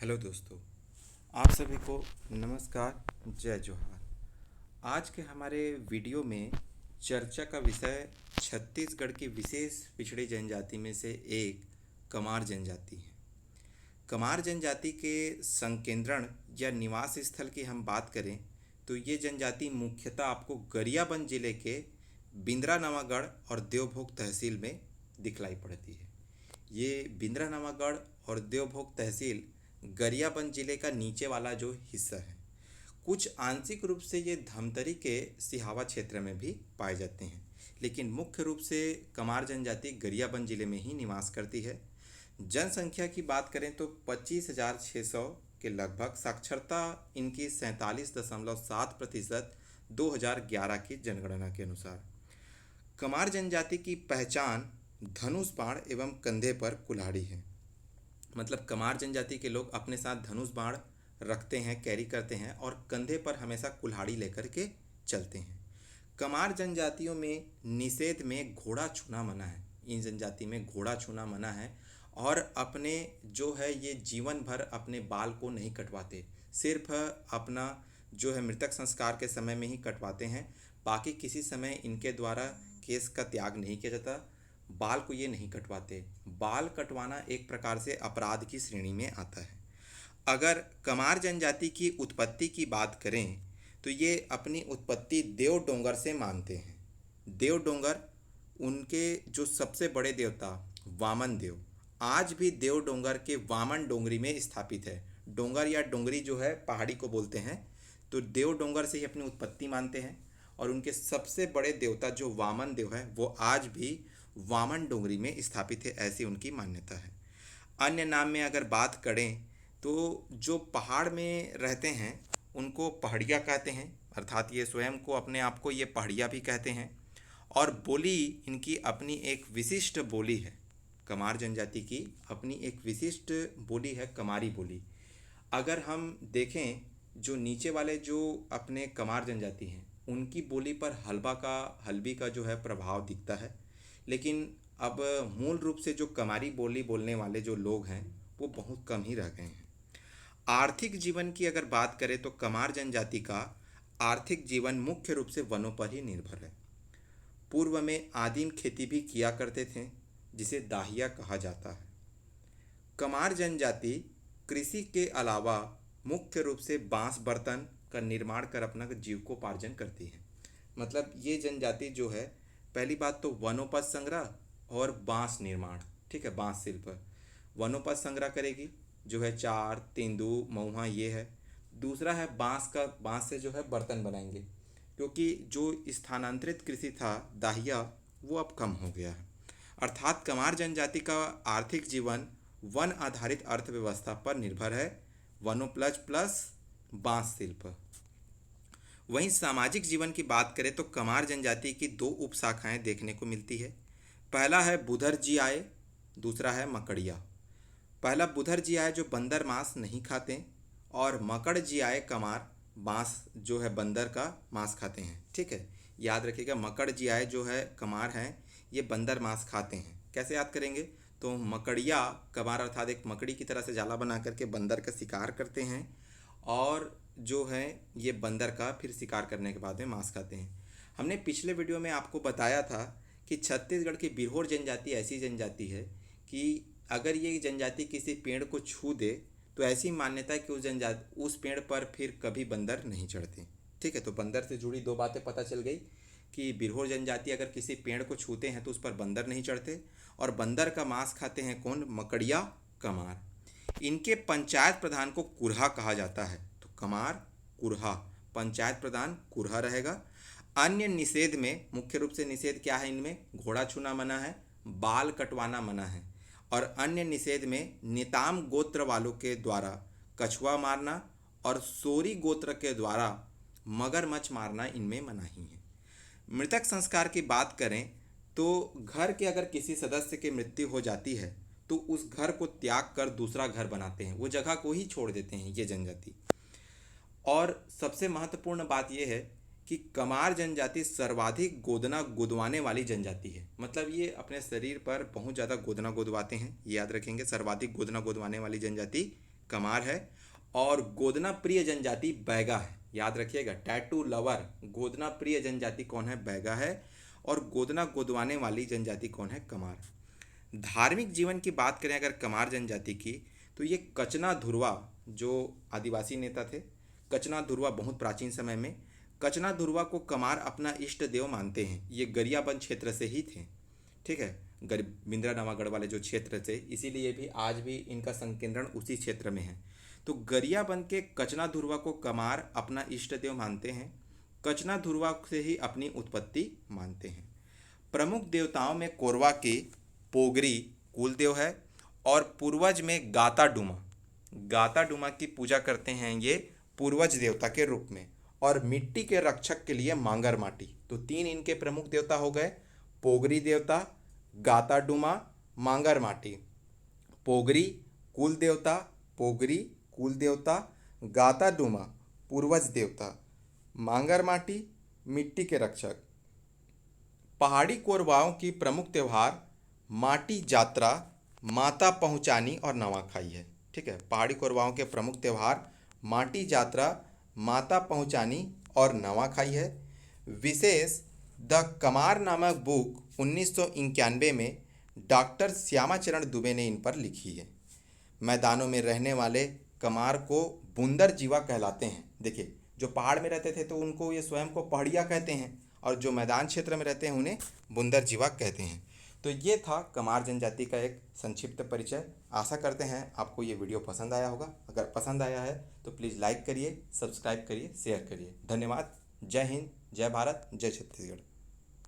Hello दोस्तों, आप सभी को नमस्कार, जय जोहार। आज के हमारे वीडियो में चर्चा का विषय छत्तीसगढ़ की विशेष पिछड़ी जनजाति में से एक कमार जनजाति है। कमार जनजाति के संकेंद्रण या निवास स्थल की हम बात करें तो ये जनजाति मुख्यतः आपको गरियाबंद जिले के बिंद्रानवागढ़ और देवभोग तहसील में दिखलाई पड़ती है। ये बिंद्रानवागढ़ और देवभोग तहसील गरियाबंद जिले का नीचे वाला जो हिस्सा है। कुछ आंशिक रूप से ये धमतरी के सिहावा क्षेत्र में भी पाए जाते हैं, लेकिन मुख्य रूप से कमार जनजाति गरियाबंद जिले में ही निवास करती है। जनसंख्या की बात करें तो 25,600 के लगभग, साक्षरता इनकी 47.7% 2011 की जनगणना के अनुसार। कमार जनजाति की पहचान धनुष बाण एवं कंधे पर कुल्हाड़ी है। मतलब कमार जनजाति के लोग अपने साथ धनुष बाण रखते हैं, कैरी करते हैं और कंधे पर हमेशा कुल्हाड़ी लेकर के चलते हैं। कमार जनजातियों में निषेध में घोड़ा छूना मना है। इन जनजाति में घोड़ा छूना मना है और अपने जो है ये जीवन भर अपने बाल को नहीं कटवाते, सिर्फ अपना जो है मृतक संस्कार के समय में ही कटवाते हैं। बाकी किसी समय इनके द्वारा केस का त्याग नहीं किया जाता, बाल को ये नहीं कटवाते। बाल कटवाना एक प्रकार से अपराध की श्रेणी में आता है। अगर कमार जनजाति की उत्पत्ति की बात करें तो ये अपनी उत्पत्ति देव डोंगर से मानते हैं। देव डोंगर उनके जो सबसे बड़े देवता वामन देव आज भी देव डोंगर के वामन डोंगरी में स्थापित है। डोंगर या डोंगरी जो है पहाड़ी को बोलते हैं, तो देव डोंगर से ही अपनी उत्पत्ति मानते हैं और उनके सबसे बड़े देवता जो वामन देव है वो आज भी वामन डोंगरी में स्थापित है, ऐसी उनकी मान्यता है। अन्य नाम में अगर बात करें तो जो पहाड़ में रहते हैं उनको पहाड़िया कहते हैं, अर्थात ये स्वयं को अपने आप को ये पहाड़िया भी कहते हैं। और बोली इनकी अपनी एक विशिष्ट बोली है। कमार जनजाति की अपनी एक विशिष्ट बोली है, कमारी बोली। अगर हम देखें जो नीचे वाले जो अपने कमार जनजाति हैं उनकी बोली पर हल्बी का जो है प्रभाव दिखता है, लेकिन अब मूल रूप से जो कमारी बोली बोलने वाले जो लोग हैं वो बहुत कम ही रह गए हैं। आर्थिक जीवन की अगर बात करें तो कमार जनजाति का आर्थिक जीवन मुख्य रूप से वनों पर ही निर्भर है। पूर्व में आदिम खेती भी किया करते थे जिसे दाहिया कहा जाता है। कमार जनजाति कृषि के अलावा मुख्य रूप से बांस बर्तन का निर्माण कर अपना जीविकोपार्जन करती है। मतलब ये जनजाति जो है, पहली बात तो वनोपज संग्रह और बांस निर्माण, ठीक है, बांस शिल्प। वनोपज संग्रह करेगी जो है चार, तेंदू, महुआ ये है। दूसरा है बांस से जो है बर्तन बनाएंगे, क्योंकि जो स्थानांतरित कृषि था दाहिया वो अब कम हो गया है। अर्थात कमार जनजाति का आर्थिक जीवन वन आधारित अर्थव्यवस्था पर निर्भर है, वनोपज प्लस बांस शिल्प। वहीं सामाजिक जीवन की बात करें तो कमार जनजाति की दो उपशाखाएं देखने को मिलती है। पहला है बुधर जी आए, दूसरा है मकड़िया। पहला बुधर जी आए जो बंदर मांस नहीं खाते और मकड़ जी आए कमार बांस जो है बंदर का मांस खाते हैं, ठीक है। याद रखिएगा, मकड़ जी आए जो है कमार हैं ये बंदर मांस खाते हैं। कैसे याद करेंगे, तो मकड़िया कमार अर्थात एक मकड़ी की तरह से जाला बना करके बंदर का शिकार करते हैं और जो है ये बंदर का फिर शिकार करने के बाद में मांस खाते हैं। हमने पिछले वीडियो में आपको बताया था कि छत्तीसगढ़ की बिरहोर जनजाति ऐसी जनजाति है कि अगर ये जनजाति किसी पेड़ को छू दे तो ऐसी मान्यता है कि उस पेड़ पर फिर कभी बंदर नहीं चढ़ते, ठीक है। तो बंदर से जुड़ी दो बातें पता चल गई कि बिरहोर जनजाति अगर किसी पेड़ को छूते हैं तो उस पर बंदर नहीं चढ़ते और बंदर का मांस खाते हैं कौन, मकड़िया कमार। इनके पंचायत प्रधान को कुरहा कहा जाता है, तो कमार कुरहा, पंचायत प्रधान कुरहा रहेगा। अन्य निषेध में मुख्य रूप से निषेध क्या है, इनमें घोड़ा छूना मना है, बाल कटवाना मना है और अन्य निषेध में निताम गोत्र वालों के द्वारा कछुआ मारना और सोरी गोत्र के द्वारा मगरमच्छ मारना इनमें मनाही है। मृतक संस्कार की बात करें तो घर के अगर किसी सदस्य की मृत्यु हो जाती है तो उस घर को त्याग कर दूसरा घर बनाते हैं, वो जगह को ही छोड़ देते हैं ये जनजाति। और सबसे महत्वपूर्ण बात यह है कि कमार जनजाति सर्वाधिक गोदना गुदवाने वाली जनजाति है। मतलब ये अपने शरीर पर बहुत ज़्यादा गोदना गुदवाते हैं, ये याद रखेंगे। सर्वाधिक गोदना गुदवाने वाली जनजाति कमार है। और गोदना प्रिय जनजाति बैगा है। याद रखिएगा, टैटू लवर गोदना प्रिय जनजाति कौन है? बैगा है। और गोदना गोदवाने वाली जनजाति कौन है? कमार। धार्मिक जीवन की बात करें अगर कमार जनजाति की, तो ये कचना धुरवा जो आदिवासी नेता थे, कचना धुरवा बहुत प्राचीन समय में, कचना धुरवा को कमार अपना इष्ट देव मानते हैं। ये गरियाबंद क्षेत्र से ही थे, ठीक है, बिंद्रा नवागढ़ वाले जो क्षेत्र थे, इसीलिए भी आज भी इनका संकेंद्रण उसी क्षेत्र में है। तो गरियाबंद के कचना धुरवा को कमार अपना इष्ट देव मानते हैं, कचना धुरवा से ही अपनी उत्पत्ति मानते हैं। प्रमुख देवताओं में कोरवा की पोगरी कुलदेव है और पूर्वज में गाता डुमा की पूजा करते हैं ये पूर्वज देवता के रूप में। और मिट्टी के रक्षक के लिए मांगर माटी। तो 3 इनके प्रमुख देवता हो गए, पोगरी देवता, गाता डुमा, मांगर माटी। पोगरी कुल देवता, गाता डुमा पूर्वज देवता, मांगर माटी मिट्टी के रक्षक। पहाड़ी कोरवाओं की प्रमुख त्यौहार माटी जात्रा, माता पहुँचानी और नवाखाई है, ठीक है। पहाड़ी कोरवाओं के प्रमुख त्यौहार माटी जात्रा, माता पहुँचानी और नवाखाई है। विशेष द कमार नामक बुक 1991 में डॉक्टर श्यामाचरण दुबे ने इन पर लिखी है। मैदानों में रहने वाले कमार को बुंदर जीवा कहलाते हैं। देखिए, जो पहाड़ में रहते थे तो उनको ये स्वयं को पहाड़िया कहते हैं, और जो मैदान क्षेत्र में रहते हैं उन्हें बुंदर जीवा कहते हैं। तो ये था कमार जनजाति का एक संक्षिप्त परिचय। आशा करते हैं आपको ये वीडियो पसंद आया होगा। अगर पसंद आया है तो प्लीज़ लाइक करिए, सब्सक्राइब करिए, शेयर करिए। धन्यवाद। जय हिंद, जय भारत, जय छत्तीसगढ़।